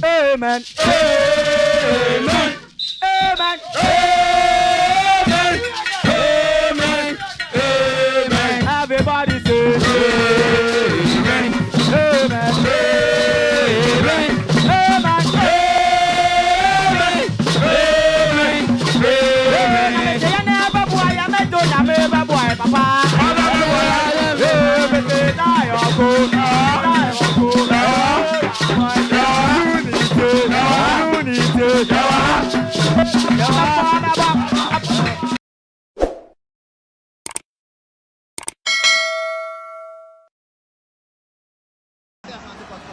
Amen. Amen. Amen. Amen. Amen. Amen. Everybody say amen. Amen. Amen. Amen. Amen. Amen. Amen. Never boy, I met do never boy, papa.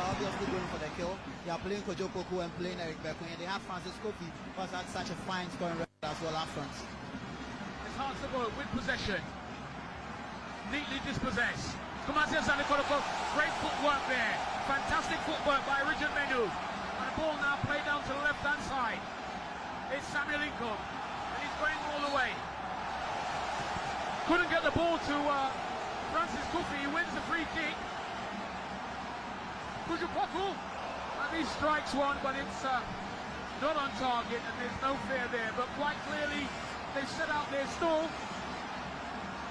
Obviously going for the kill. They are playing Kotoko and playing Eric Bekwin. They have Francis Kofi, who has had such a fine scoring record as well up front. It's hard to go with possession. Neatly dispossessed. Asante Kotoko, great footwork there. Fantastic footwork by Richard Menu. And the ball now played down to the left-hand side. It's Samuel Inkom, and he's going all the way. Couldn't get the ball to Francis Kofi. He wins the free kick. Kujupoku, and he strikes one, but it's not on target, and there's no fear there. But quite clearly, they've set out their stall.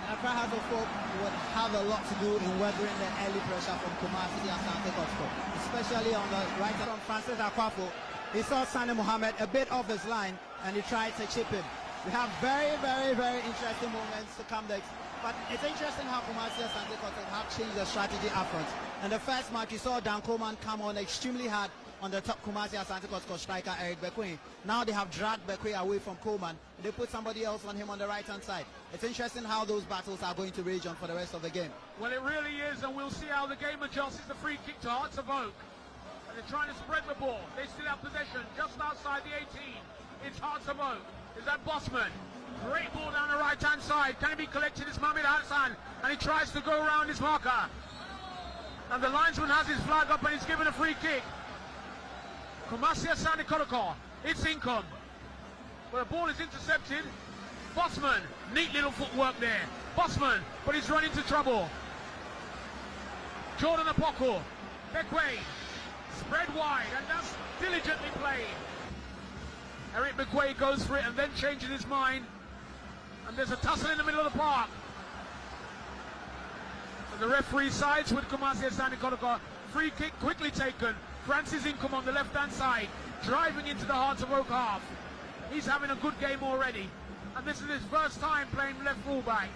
Accra House of Folk would have a lot to do in weathering the early pressure from Kumasi and Asante Kotoko, especially on the right side from Francis Akwafo. He saw Sani Mohammed a bit off his line, and he tried to chip in. We have very, very, very interesting moments to come next. But it's interesting how Kumasi and Asante Kotoko have changed their strategy up front. In the first match, you saw Dan Coleman come on extremely hard on the top Kumasi Asante Kotoko striker Eric Bekwin. Now they have dragged Bekwin away from Coleman. They put somebody else on him on the right-hand side. It's interesting how those battles are going to rage on for the rest of the game. Well, it really is, and we'll see how the game adjusts. It's the free kick to Hearts of Oak. And they're trying to spread the ball. They still have possession just outside the 18. It's Hearts of Oak. Is that Bossman? Great ball down the right-hand side. Can it be collected? It's Mohamed Hassan, and he tries to go around his marker. And the linesman has his flag up, and he's given a free kick. Kumasi Asante Kotoko. It's Inkom. But the ball is intercepted. Bossman, neat little footwork there. Bossman, but he's run into trouble. Jordan Apoko. Bekwai. Spread wide, and that's diligently played. Eric Bekwai goes for it and then changes his mind. And there's a tussle in the middle of the park. And the referee sides with Kumasi Asante Kotoko. Free kick quickly taken. Francis Inkom on the left-hand side, driving into the Hearts of Oak half. He's having a good game already. And this is his first time playing left fullback.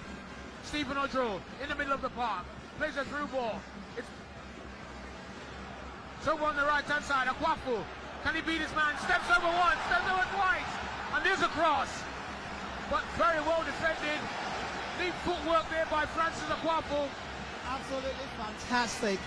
Stephen Odro in the middle of the park. Plays a through ball. It's over on the right-hand side. Akwafu. Can he beat his man? Steps over once, steps over twice. And there's a cross. But very well defended. Neat footwork there by Francis Akwafu. Absolutely fantastic.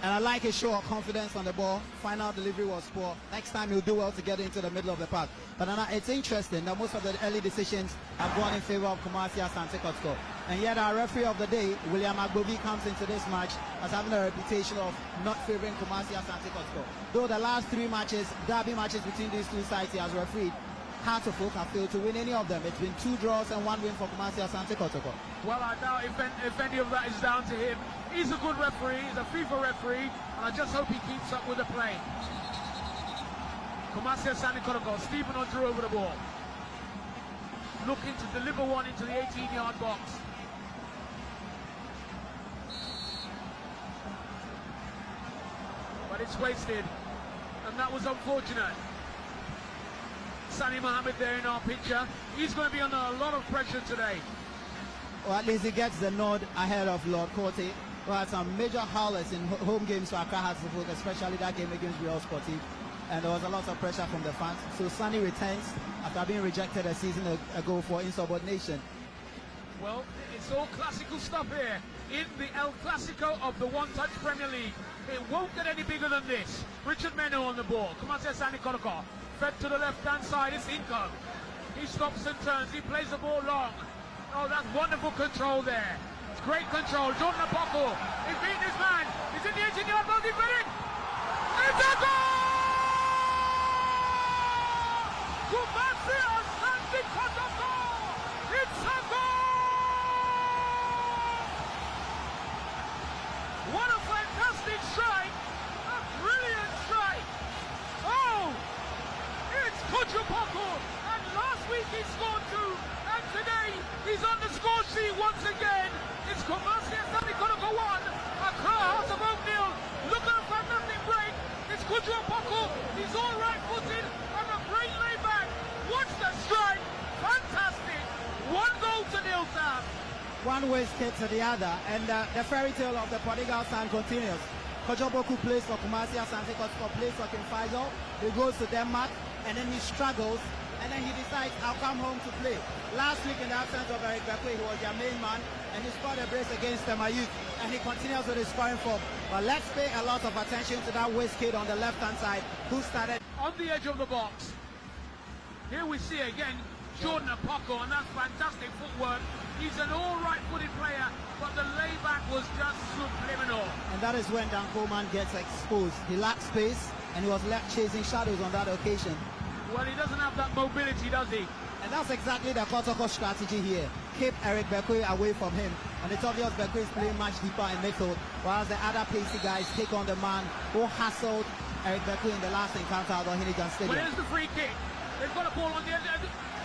And I like his show of confidence on the ball. Final delivery was poor. Next time he'll do well to get into the middle of the park. But it's interesting that most of the early decisions have gone in favor of Kumasi Asante Kotoko. And yet our referee of the day, William Agbobi, comes into this match as having a reputation of not favoring Kumasi Asante Kotoko. Though the last three matches, derby matches between these two sides he has refereed, Hearts of Oak have failed to win any of them. It's been 2 draws and 1 win for Kumasi Asante Kotoko. Well, I doubt if any of that is down to him. He's a good referee, he's a FIFA referee, and I just hope he keeps up with the play. Kumasi Asante Kotoko, Stephen Odro over the ball. Looking to deliver one into the 18-yard box. But it's wasted, and that was unfortunate. Sani Mohammed there in our picture. He's going to be under a lot of pressure today. Well, at least he gets the nod ahead of Lord Corte, who had some major howlers in home games for Accra Hearts of Oak, especially that game against Real Sportive. And there was a lot of pressure from the fans. So Sani returns after being rejected a season ago for insubordination. Well, it's all classical stuff here in the El Clasico of the One Touch Premier League. It won't get any bigger than this. Richard Meno on the ball. Kumasi Asante Kotoko. Fed to the left-hand side. It's Inkom. He stops and turns. He plays the ball long. Oh, that's wonderful control there. It's great control. Jordan Apoko. He's beating his man. He's in the 18-yard box. He's winning. It's a goal! Kumasi Asante Kotoko. It's a goal! What a fantastic strike! A brilliant strike! Oh, He scored 2, and today he's on the score sheet once again. It's Asante Kotoko 1, Accra Hearts of Oak 0. Look at a fantastic break. It's Kotoko. He's all right-footed and a great layback. Watch the strike. Fantastic. 1 goal to nil, Sam. One waste hit to the other, and the fairy tale of the prodigal son continues. Kotoko plays for Kumasi, Asante Kotoko plays for King Faisal. He goes to Denmark, and then he struggles, and then he decides, I'll come home to play. Last week, in the absence of Eric Bekwe, he was their main man, and he scored a brace against them youth, and he continues with his scoring form. But let's pay a lot of attention to that waste kid on the left-hand side, who started on the edge of the box. Here we see again Jordan Apoko, and that's fantastic footwork. He's an all-right-footed player, but the layback was just subliminal. And that is when Dan Coleman gets exposed. He lacked space, and he was left chasing shadows on that occasion. Well, he doesn't have that mobility, does he? And that's exactly the Kotoko strategy here. Keep Eric Bekwe away from him. And it's obvious Bekwe is playing much deeper in midfield, whereas the other pacey guys take on the man who hassled Eric Bekwe in the last encounter at Ohinigan Stadium. Well, here's the free kick. They've got a ball on the end.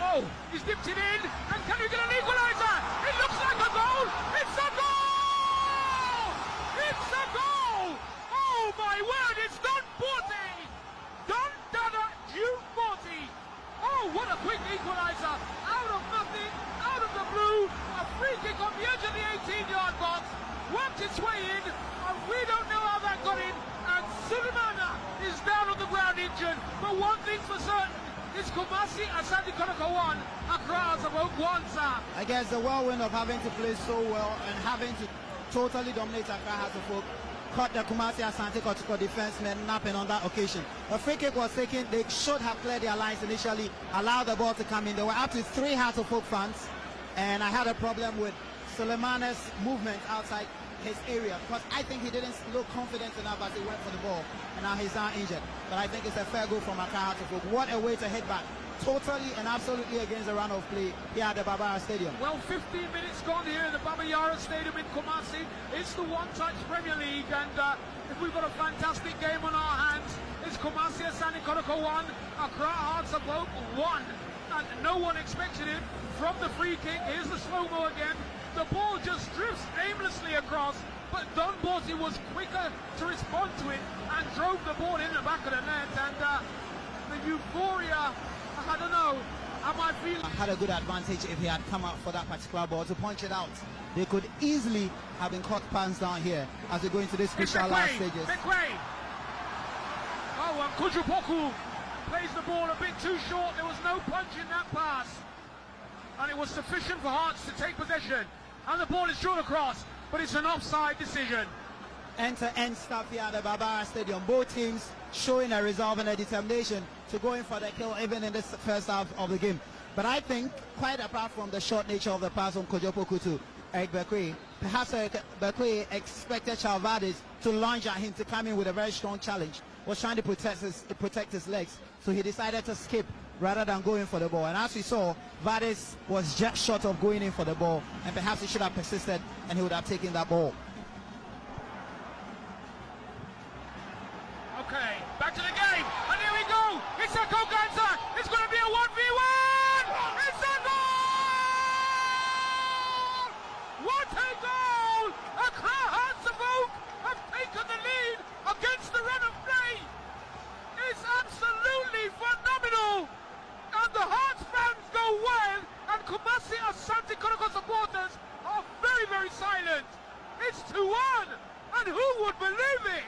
Oh, he's dipped it in. And can we get an equalizer? It looks like a goal. It's a goal! It's a goal! Oh, my word. It's Don Porty. Don Dada June Porty. Oh, what a quick equalizer. Out of nothing, out of the blue. A free kick on the edge of the 18-yard box. Worked its way in. And we don't know how that got in. And Sulemana is down on the ground injured. But one thing's for certain. It's Kumasi Asante Kotoko 1, Accra Hearts of Oak 1, sir. I guess the whirlwind of having to play so well and having to totally dominate Accra Hearts of Oak caught the Kumasi Asante Kotoko defensemen napping on that occasion. A free kick was taken. They should have cleared their lines initially, allowed the ball to come in. There were up to 3 Hearts of Oak fans, and I had a problem with Sulemana's movement outside his area, because I think he didn't look confident enough as he went for the ball, and now he's not injured. But I think it's a fair goal from Accra Hearts of Oak. What a way to hit back, totally and absolutely against the run of play here at the Barbara Stadium. Well, 15 minutes gone here in the Baba Yara Stadium in Kumasi. It's the one-touch Premier League, and if we've got a fantastic game on our hands, it's Kumasi Asante Kotoko 1, Accra Hearts of Oak 1. And no one expected it from the free kick. Here's the slow-mo again. The ball just drifts aimlessly across, but Don Porty was quicker to respond to it and drove the ball in the back of the net. And the euphoria, I don't know, am I feeling? Had a good advantage if he had come out for that particular ball to punch it out. They could easily have been caught pants down here as we go into this crucial last stages. Oh, and Kotoko plays the ball a bit too short. There was no punch in that pass. And it was sufficient for Hearts to take possession. And the ball is shot across, but it's an offside decision. End-to-end stuff here at the Barbara Stadium. Both teams showing a resolve and a determination to go in for the kill even in this first half of the game. But I think, quite apart from the short nature of the pass from Kotoko to Eric Bekwe, perhaps Eric Bekwe expected Chalvadis to lunge at him to come in with a very strong challenge. Was trying to protect his legs, so he decided to skip rather than going for the ball. And as we saw, Vades was just short of going in for the ball, and perhaps he should have persisted and he would have taken that ball. Okay, back to the game, and here we go. It's a Koganza. It's going to be a 1v1. It's a goal! What a goal! Accra Hearts of Oak have taken the lead against the run of play. It's absolutely phenomenal. And the Hearts fans go wild, and Kumasi Asante Kotoko supporters are very, very silent. It's 2-1, and who would believe it?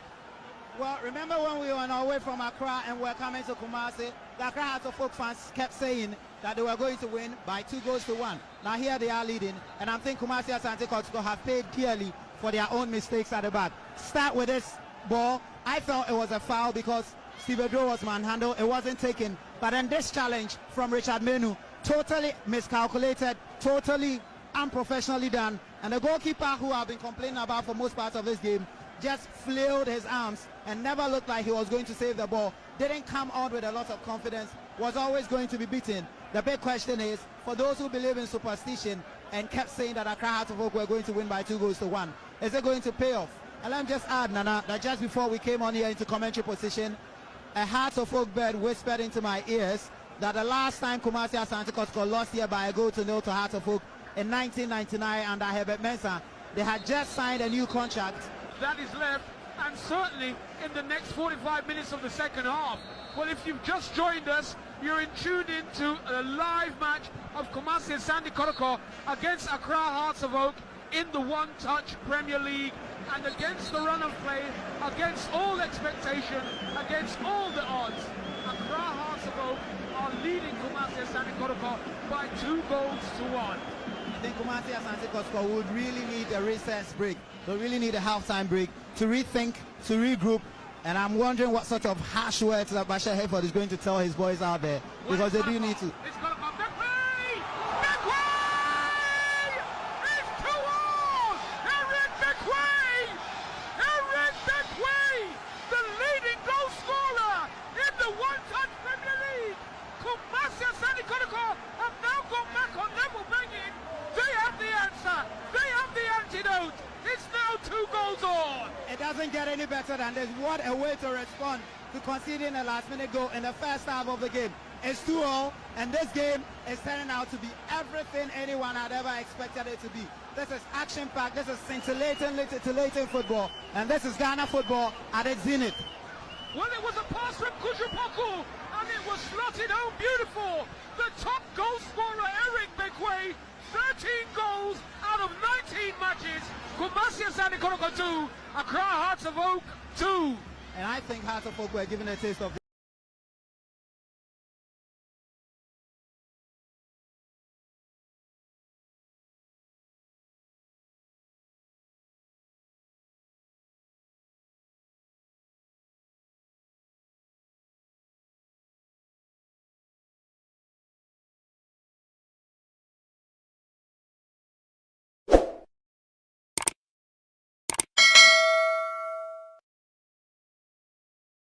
Well, remember when we were on our way from Accra and we're coming to Kumasi, the Accra Hearts of Oak fans kept saying that they were going to win by 2-1. Now here they are leading, and I think Kumasi Asante Kotoko have paid dearly for their own mistakes at the back. Start with this ball. I felt it was a foul because Steve Edro was manhandled. It wasn't taken. But then this challenge from Richard Menu, totally miscalculated, totally unprofessionally done. And the goalkeeper, who I've been complaining about for most parts of this game, just flailed his arms and never looked like he was going to save the ball. Didn't come out with a lot of confidence. Was always going to be beaten. The big question is, for those who believe in superstition and kept saying that Accra Hearts of Oak were going to win by 2-1, is it going to pay off? And let me just add, Nana, that just before we came on here into commentary position, a Hearts of Oak bird whispered into my ears that the last time Kumasi Asante Kotoko lost here by a goal to 0 to Hearts of Oak in 1999 under Herbert Mensah, they had just signed a new contract. That is left, and certainly in the next 45 minutes of the second half. Well, if you've just joined us, you're tuned into a live match of Kumasi Asante Kotoko against Accra Hearts of Oak in the one-touch Premier League, and against the run of play, against all expectation, against all the odds, Accra Hearts of Oak are leading Kumasi Asante Kotoko by 2 goals to 1. I think Kumasi Asante Kotoko would really need a recess break. They really need a halftime break to rethink, to regroup, and I'm wondering what sort of harsh words that Bashir Hayford is going to tell his boys out there, because they do need to. It's going to come back way! Back way! It's 2-all! Eric Beckway! Eric Beckway! The leading goal scorer in the one-touch Premier League! Kumasi Asante Kotoko have now gone back on level banging. They have the answer. They have the antidote. It's now 2 goals on. It doesn't get any better than this. What a way to respond to conceding a last-minute goal in the first half of the game. It's 2-all, and this game is turning out to be everything anyone had ever expected it to be. This is action-packed, this is scintillating football, and this is Ghana football at its zenith. Well, it was a pass from Kujupoku, and it was slotted home beautiful. The top goal scorer, Eric Beckway, 13 goals out of 19 matches. Kumasi Asante Kotoko 2, Accra Hearts of Oak 2. And I think Hearts of Oak were given a taste of